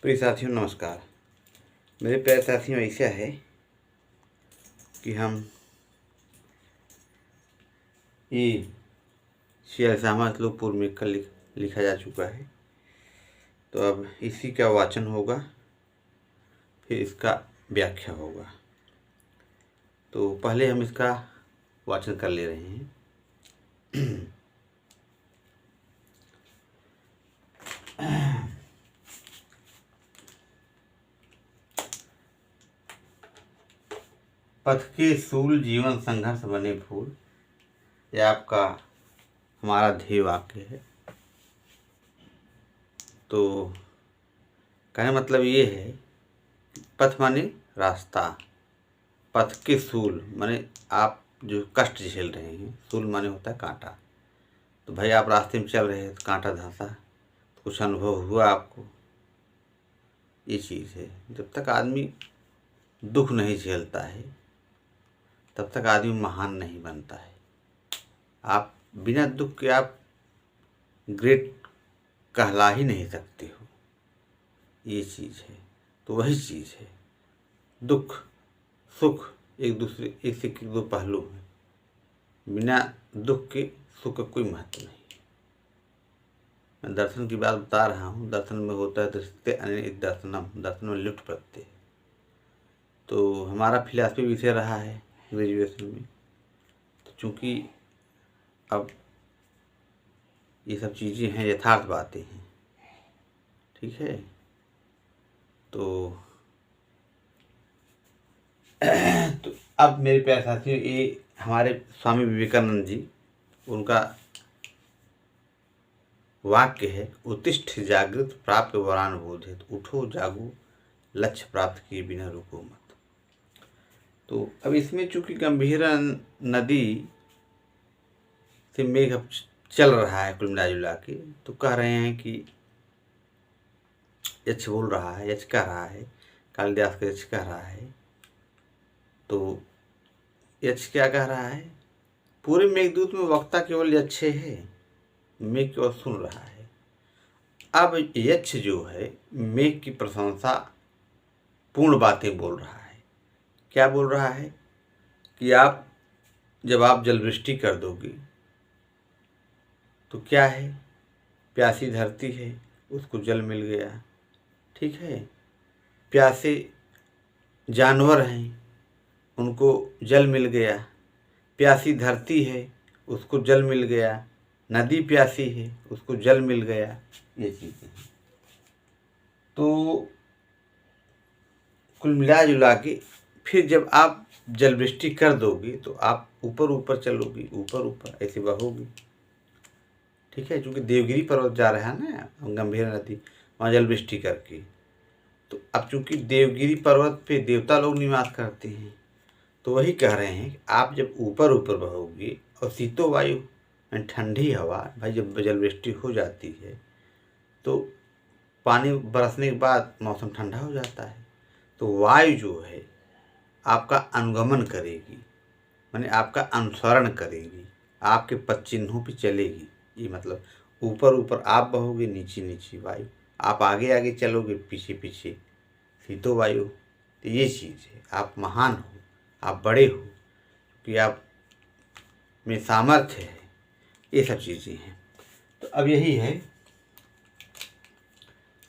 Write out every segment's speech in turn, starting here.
प्रिय साथियों नमस्कार। मेरे प्यारे साथियों, ऐसा है कि हम ये शेर शामा श्लोक पूर्व में कल लिखा जा चुका है, तो अब इसी का वाचन होगा, फिर इसका व्याख्या होगा। तो पहले हम इसका वाचन कर ले रहे हैं। पथ के सूल जीवन संघर्ष बने फूल, यह आपका हमारा ध्येय वाक्य है। तो कहने मतलब ये है, पथ माने रास्ता, पथ के सूल माने आप जो कष्ट झेल रहे हैं, सूल माने होता है कांटा। तो भाई आप रास्ते में चल रहे हैं तो कांटा धंसा, तो कुछ अनुभव हुआ आपको, ये चीज़ है। जब तक आदमी दुख नहीं झेलता है तब तक आदमी महान नहीं बनता है। आप बिना दुख के आप ग्रेट कहला ही नहीं सकते हो, ये चीज़ है। तो वही चीज़ है, दुख सुख एक दूसरे, एक सिक्के के दो पहलू हैं। बिना दुख के सुख का कोई महत्व नहीं। मैं दर्शन की बात बता रहा हूँ। दर्शन में होता है दृष्टि अनेक दर्शनम, दर्शन में लुप्त प्रत्यय। तो हमारा फिलॉसफी विषय रहा है ग्रेजुएशन में। तो चूँकि अब ये सब चीज़ें हैं, यथार्थ बातें हैं, ठीक है। तो अब मेरे प्यारे साथियों, ये हमारे स्वामी विवेकानंद जी, उनका वाक्य है, उत्तिष्ठ जागृत प्राप्त वरान बोधित, उठो जागो लक्ष्य प्राप्त किए बिना रुको मत। तो अब इसमें चूंकि गंभीर नदी से मेघ चल रहा है कुल मिला जुला के, तो कह रहे हैं कि यक्ष बोल रहा है, यक्ष कह रहा है, कालिदास का यक्ष कह रहा है। तो यक्ष क्या कह रहा है? पूरे मेघदूत में वक्ता केवल यक्ष है, मेघ केवल सुन रहा है। अब यक्ष जो है मेघ की प्रशंसा पूर्ण बातें बोल रहा है। क्या बोल रहा है कि जब आप जलवृष्टि कर दोगे तो क्या है, प्यासी धरती है उसको जल मिल गया, ठीक है। प्यासे जानवर हैं उनको जल मिल गया, प्यासी धरती है उसको जल मिल गया, नदी प्यासी है उसको जल मिल गया, ये चीज़ें हैं। तो कुल मिला जुला के फिर जब आप जलवृष्टि कर दोगे तो आप ऊपर ऊपर चलोगे, ऊपर ऊपर ऐसे बहोगे, ठीक है। क्योंकि देवगिरी पर्वत जा रहा है ना गंभीर नदी, वहाँ जलवृष्टि करके। तो अब चूंकि देवगिरी पर्वत पे देवता लोग निवास करते हैं, तो वही कह रहे हैं कि आप जब ऊपर ऊपर बहोगे और शीतो वायु ठंडी हवा, भाई जब जलवृष्टि हो जाती है तो पानी बरसने के बाद मौसम ठंडा हो जाता है। तो वायु जो है आपका अनुगमन करेगी, माने आपका अनुसरण करेगी, आपके पद चिन्हों पर चलेगी। ये मतलब ऊपर ऊपर आप बहोगे, नीचे नीचे वायु, आप आगे आगे चलोगे, पीछे पीछे शीतो वायु। तो ये चीज़ है, आप महान हो, आप बड़े हो, कि आप में सामर्थ्य है, ये सब चीज़ें हैं। तो अब यही है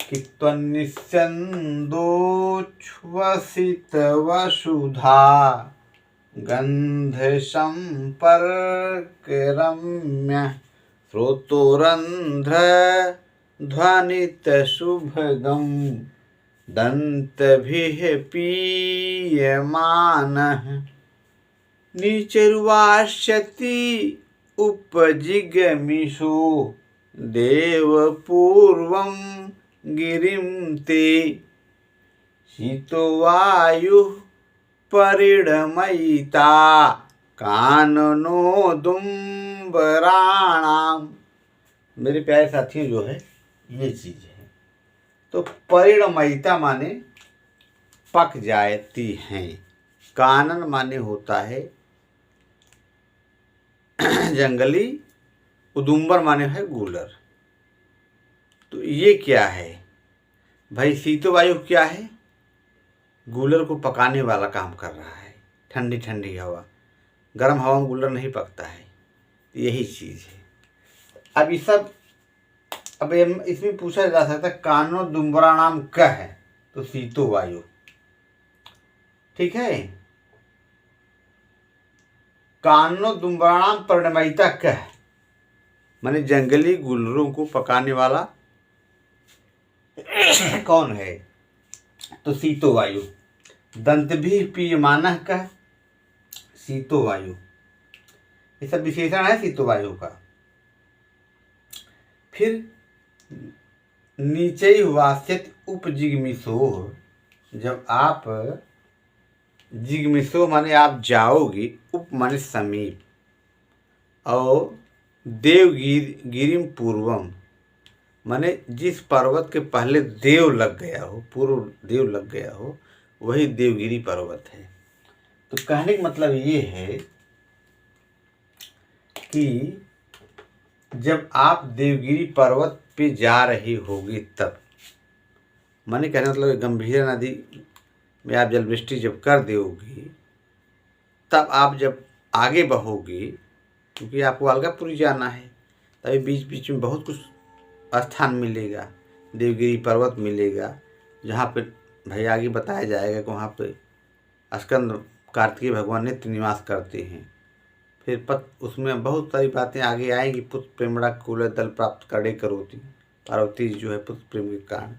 कि त्वन्निस्यन्दोच्छ्वसित वसुधा गंध संपर्क रम्य श्रोतोरंध्र ध्वनित शुभगम दंतभिः पीयमानः निचर्वाश्यति उपजिगमिषु देवपूर्वं गिरिं ते शीतो वायुः परिणमयिता काननोदुम्बराणाम। मेरे प्यारे साथियों, जो है ये चीज़ है। तो परिणमयिता माने पक जाती हैं, कानन माने होता है जंगली, उदुम्बर माने है गूलर। तो ये क्या है? भाई शीतो वायु क्या है? कूलर को पकाने वाला काम कर रहा है। ठंडी ठंडी हवा, गर्म हवा में कूलर नहीं पकता है। यही चीज़ है। अब ये सब, अब इसमें पूछा जा सकता है कानो दुम्बराणाम क्या है? तो शीतो वायु, ठीक है। कानो दुम्बराणाम परिणमयिता क्या है? माने जंगली गुलरों को पकाने वाला कौन है? तो शीतो वायु। दंत भी पीयमानः का शीतो वायु। ये सब विशेषण है शीतो वायु का। फिर नीचे वास्यत उपजिग्मिशोः, जब आप जिग्मिशो माने आप जाओगे, उप माने समीप, और देवगिरिम पूर्वम माने जिस पर्वत के पहले देव लग गया हो, पूर्व देव लग गया हो, वही देवगिरी पर्वत है। तो कहने का मतलब ये है कि जब आप देवगिरी पर्वत पे जा रही होगी तब, माने कहने मतलब गंभीरा नदी में आप जलवृष्टि जब कर दोगी, तब आप जब आगे बहोगी, क्योंकि आपको अलगापुरी जाना है, तभी बीच बीच में बहुत कुछ स्थान मिलेगा, देवगिरी पर्वत मिलेगा, जहाँ पे भाई आगे बताया जाएगा कि वहाँ पे स्कंद कार्तिकेय भगवान नित्य निवास करते हैं। फिर उसमें बहुत सारी बातें आगे आएंगी। पुत्र प्रेमड़ा कुल दल प्राप्त करे करोती, पार्वती जो है पुत्र प्रेम के कारण,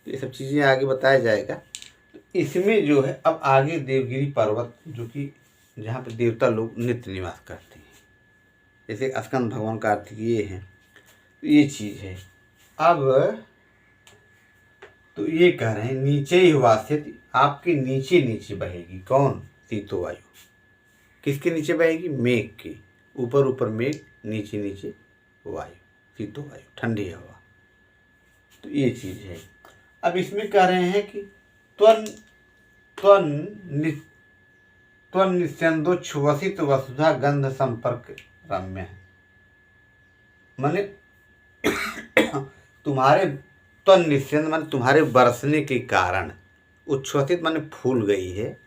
ये सब चीज़ें आगे बताया जाएगा। तो इसमें जो है अब आगे देवगिरी पर्वत, जो कि जहाँ पे देवता लोग नित्य निवास करते हैं, जैसे स्कंद भगवान कार्तिकेय हैं, तो ये चीज़ है। अब तो ये कह रहे हैं नीचे ही वास्यति, आपके नीचे नीचे बहेगी। कौन? शीतो वायु। किसके नीचे बहेगी? मेघ के ऊपर ऊपर मेघ, नीचे नीचे वायु, शीतो वायु, ठंडी हवा। तो ये चीज़ है। अब इसमें कह रहे हैं कि त्वन निस्यंदो छुवसित वसुधा गंध संपर्क रम्य है। माने तुम्हारे त्वन निस्यंद माने तुम्हारे बरसने के कारण, उच्छ्वसित माने फूल गई है,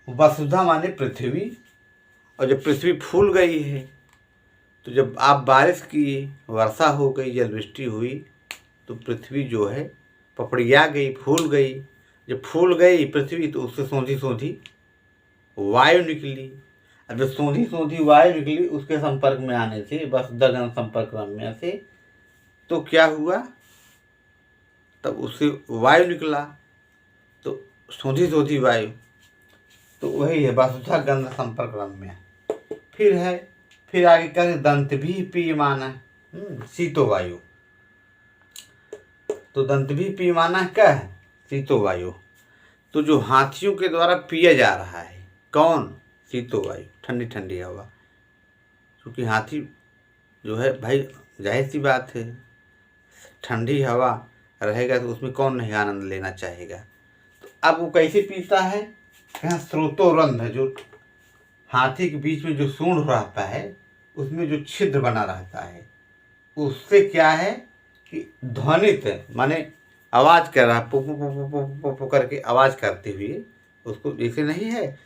वसुधा माने पृथ्वी, और जब पृथ्वी फूल गई है तो जब आप बारिश की, वर्षा हो गई, जलवृष्टि हुई, तो पृथ्वी जो है पपड़िया गई, फूल गई। जब फूल गई पृथ्वी तो उससे सोंधी सोंधी वायु निकली। अब जब सोंधी सोंधी वायु निकली, उसके संपर्क में आने से, वसुधा गंध संपर्क रम्य से, तो क्या हुआ? तब उससे वायु निकला, तो सोंधी सोंधी वायु, तो वही है वसुधा गंध संपर्क रम्य। फिर है, फिर आगे करें दंत भी पीयमाना है शीतो वायु। तो दंत भी पीयमाना क्या है? शीतो वायु। तो जो हाथियों के द्वारा पिया जा रहा है, कौन? शीतो वायु, ठंडी ठंडी हवा। क्योंकि हाथी जो है भाई, जाहिर सी बात है, ठंडी हवा रहेगा तो उसमें कौन नहीं आनंद लेना चाहेगा। तो अब वो कैसे पीता है? यहाँ स्रोतोरंध्र, जो हाथी के बीच में जो सूंड रहता है, उसमें जो छिद्र बना रहता है, उससे क्या है कि ध्वनित माने आवाज कर रहा, पो पो पो पो पो पो करके आवाज करते हुए, उसको जैसे नहीं है,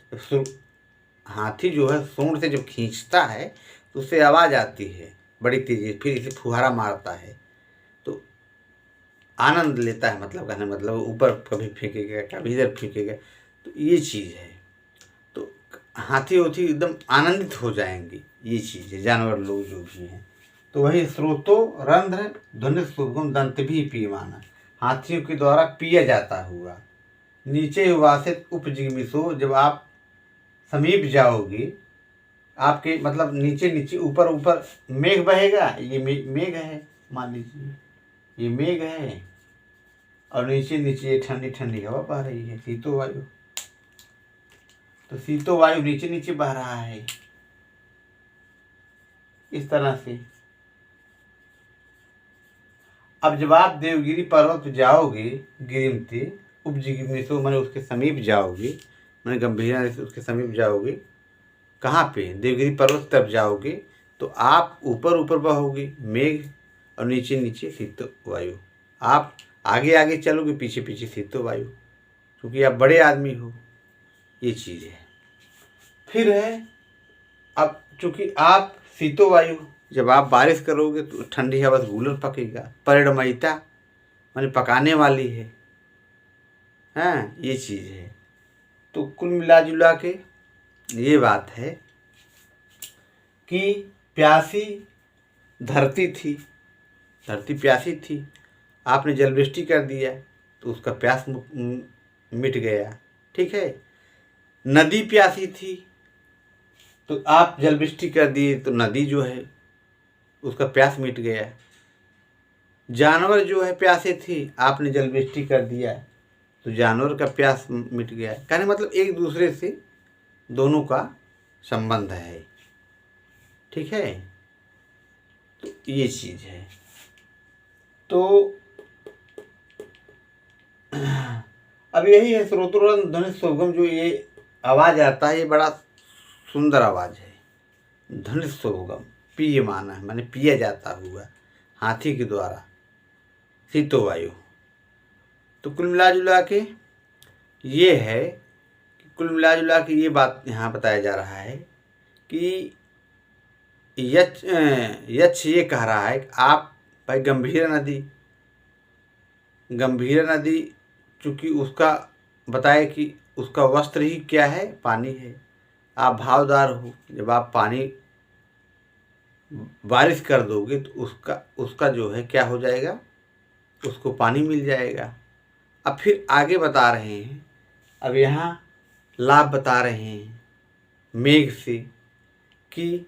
हाथी जो है सूंड से जब खींचता है तो उससे आवाज आती है बड़ी तेजी, फिर इसे फुहारा मारता है, तो आनंद लेता है। मतलब कहने मतलब ऊपर कभी फेंकेगा, कभी इधर फेंकेगा, तो ये चीज़ है। तो हाथी होती एकदम आनंदित हो जाएंगे, ये चीज़ है। जानवर लोग जो भी हैं, तो वही स्रोतो रंध्र ध्वनि सुगम दंत भी पीयमाना, हाथियों के द्वारा पिया जाता हुआ। नीचे वासित उपजिग्मिशो, जब आप समीप जाओगे, आपके मतलब नीचे नीचे, ऊपर ऊपर मेघ बहेगा। ये मेघ है, मान लीजिए ये मेघ है, और नीचे नीचे ठंडी ठंडी हवा बह रही है, शीतो वायु। तो शीतो वायु नीचे नीचे बह रहा है इस तरह से। अब जब आप देवगिरी पर्वत पर जाओगे, गिरिमती उपजिग्मिशो माने उसके समीप जाओगे, मैंने गंभीरा उसके समीप जाओगे, कहाँ पे? देवगिरी पर्वत तरफ जाओगे, तो आप ऊपर ऊपर बहोगे मेघ, और नीचे नीचे शीत वायु। आप आगे आगे चलोगे, पीछे पीछे शीतो वायु, क्योंकि आप बड़े आदमी हो। ये चीज़ है। फिर है, अब चूंकि आप शीतो वायु, जब आप बारिश करोगे तो ठंडी हवा से कूलर पकेगा। परिणमयिता माने पकाने वाली है। हाँ, ये चीज़ है। तो कुल मिला जुला के ये बात है कि प्यासी धरती थी, धरती प्यासी थी, आपने जलवृष्टि कर दिया तो उसका प्यास मिट गया। ठीक है। नदी प्यासी थी तो आप जलवृष्टि कर दिए तो नदी जो है उसका प्यास मिट गया। जानवर जो है प्यासे थे, आपने जलवृष्टि कर दिया तो जानवर का प्यास मिट गया। कहने मतलब एक दूसरे से दोनों का संबंध है। ठीक है। तो ये चीज़ है। तो अब यही है श्रोतोरंध्र ध्वनि सुगम, जो ये आवाज़ आता है ये बड़ा सुंदर आवाज़ है। ध्वनि सुगम, पिय माना है, माने पिया जाता हुआ हाथी के द्वारा, शीतो वायु। तो कुल मिला जुला के ये है कि कुल मिला जुला के ये बात यहाँ बताया जा रहा है कि यक्ष ये कह रहा है कि आप भाई गंभीर नदी चूँकि उसका बताए कि उसका वस्त्र ही क्या है, पानी है। आप भावदार हो, जब आप पानी बारिश कर दोगे तो उसका जो है क्या हो जाएगा, उसको पानी मिल जाएगा। अब फिर आगे बता रहे हैं, अब यहाँ लाभ बता रहे हैं मेघ से कि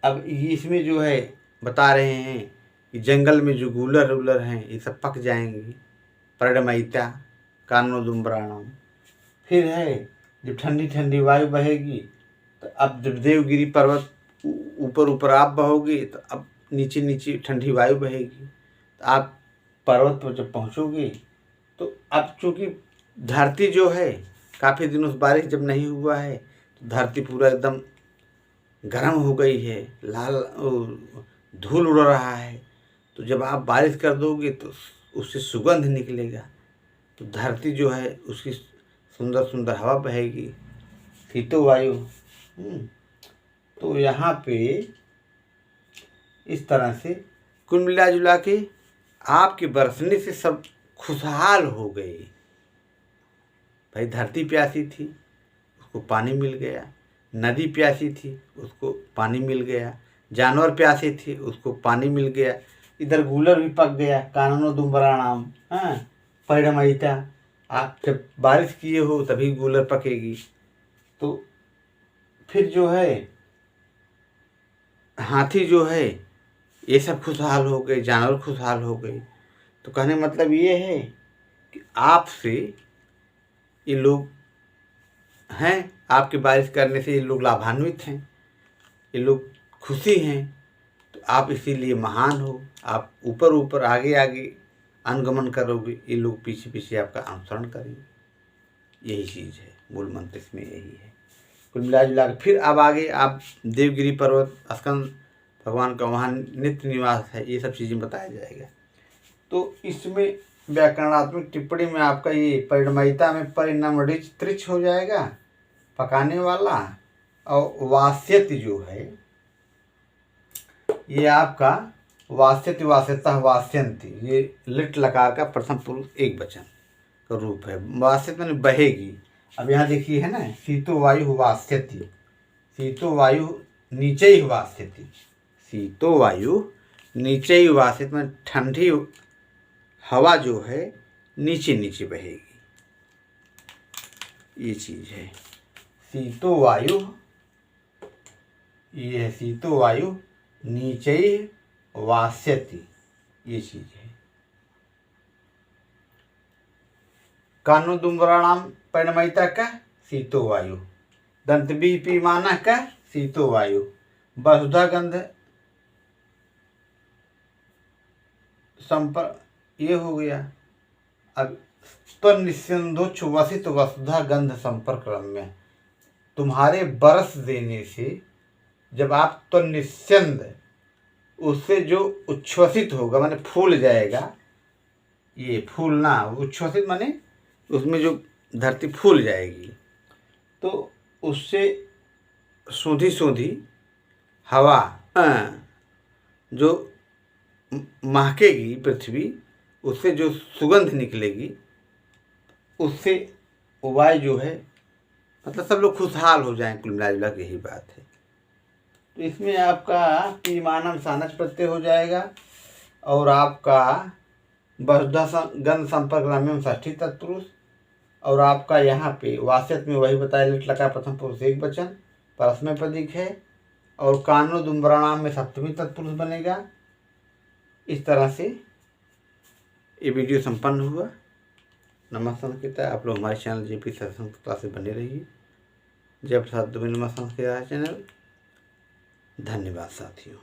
अब इसमें जो है बता रहे हैं कि जंगल में जो गूलर वूलर हैं ये सब पक जाएंगे। परिणमयिता कानोदुम्बराणाम। फिर है जब ठंडी ठंडी वायु बहेगी तो अब जब देवगिरी पर्वत ऊपर ऊपर आप बहोगे तो अब नीचे नीचे ठंडी वायु बहेगी। तो आप पर्वत पर जब पहुँचोगे तो अब चूँकि धरती जो है काफ़ी दिनों से बारिश जब नहीं हुआ है तो धरती पूरा एकदम गर्म हो गई है, लाल धूल उड़ रहा है। तो जब आप बारिश कर दोगे तो उससे सुगंध निकलेगा, तो धरती जो है उसकी सुंदर सुंदर हवा बहेगी, शीतो वायु। तो यहाँ पे इस तरह से कुल मिला जुला के आपके बरसने से सब खुशहाल हो गए। भाई धरती प्यासी थी, उसको पानी मिल गया। नदी प्यासी थी, उसको पानी मिल गया। जानवर प्यासे थे, उसको पानी मिल गया। इधर गूलर भी पक गया, कानोदुम्बराणाम। हाँ, परिणमयिता, आप जब बारिश किए हो तभी गूलर पकेगी। तो फिर जो है हाथी जो है ये सब खुशहाल हो गए, जानवर खुशहाल हो गए। तो कहने मतलब ये है कि आपसे ये लोग हैं, आपके बारिश करने से ये लोग लाभान्वित हैं, ये लोग खुशी हैं। तो आप इसीलिए महान हो, आप ऊपर ऊपर आगे आगे अनुगमन करोगे, ये लोग पीछे पीछे आपका अनुसरण करेंगे। यही चीज़ है, मूल मंत्र इसमें यही है। कुल मिला जुला के फिर अब आगे आप देवगिरी पर्वत, स्कंद भगवान का वहाँ नित्य निवास है, ये सब चीज़ें बताया जाएगा। तो इसमें व्याकरणात्मक टिप्पणी में आपका ये परिणमयिता में परिणाम त्रिच हो जाएगा, पकाने वाला। और वास्यति जो है ये आपका वास्यति, वास्यता, वास्यंती, ये लिट लकार का प्रथम पुरुष एक वचन का रूप है। वास्यति माने बहेगी। अब यहाँ देखिए है ना, शीतो वायु वास्यति, शीतो वायु नीचे ही वास्यति, शीतो वायु नीचे ही वास्यति माने ठंडी हवा जो है नीचे नीचे बहेगी। ये चीज़ है शीतो वायु, ये है शीतो वायु नीचे ही वास्यति, ये चीज़ है। कानोदुम्बराणाम परिणमयिता का शीतो वायु, दंतबी पीमाना का शीतो वायु, वसुधा गंध संपर्क, ये हो गया। अब त्वनिस्यन्दोच्छ वसित वसुधा गंध संपर्क रम्य, तुम्हारे बरस देने से जब आप त्वनिस्यन्द, उससे जो उच्छ्वसित होगा माने फूल जाएगा, ये फूलना, उच्छ्वसित माने उसमें जो धरती फूल जाएगी, तो उससे सूंधी सूंधी हवा जो महकेगी पृथ्वी, उससे जो सुगंध निकलेगी, उससे वायु जो है, मतलब सब लोग खुशहाल हो जाएं। कुल मिला जुला के यही बात है। तो इसमें आपका पीमानम सानच प्रत्यय हो जाएगा, और आपका बहुधा गंध संपर्क रम्यम षष्ठी तत्पुरुष, और आपका यहाँ पे वास्यत में वही बताया लिट लकार प्रथम पुरुष एक वचन परस्मय पदिक है, और कानो दुम्बराणाम में सप्तमी तत्पुरुष बनेगा। इस तरह से ये वीडियो संपन्न हुआ। नमस्कार संस्कृत। आप लोग हमारे चैनल जेपी संस्कृत से बने रहिए। जय प्रसाद दुबे नमस्कार संस्कृत चैनल। धन्यवाद साथियों।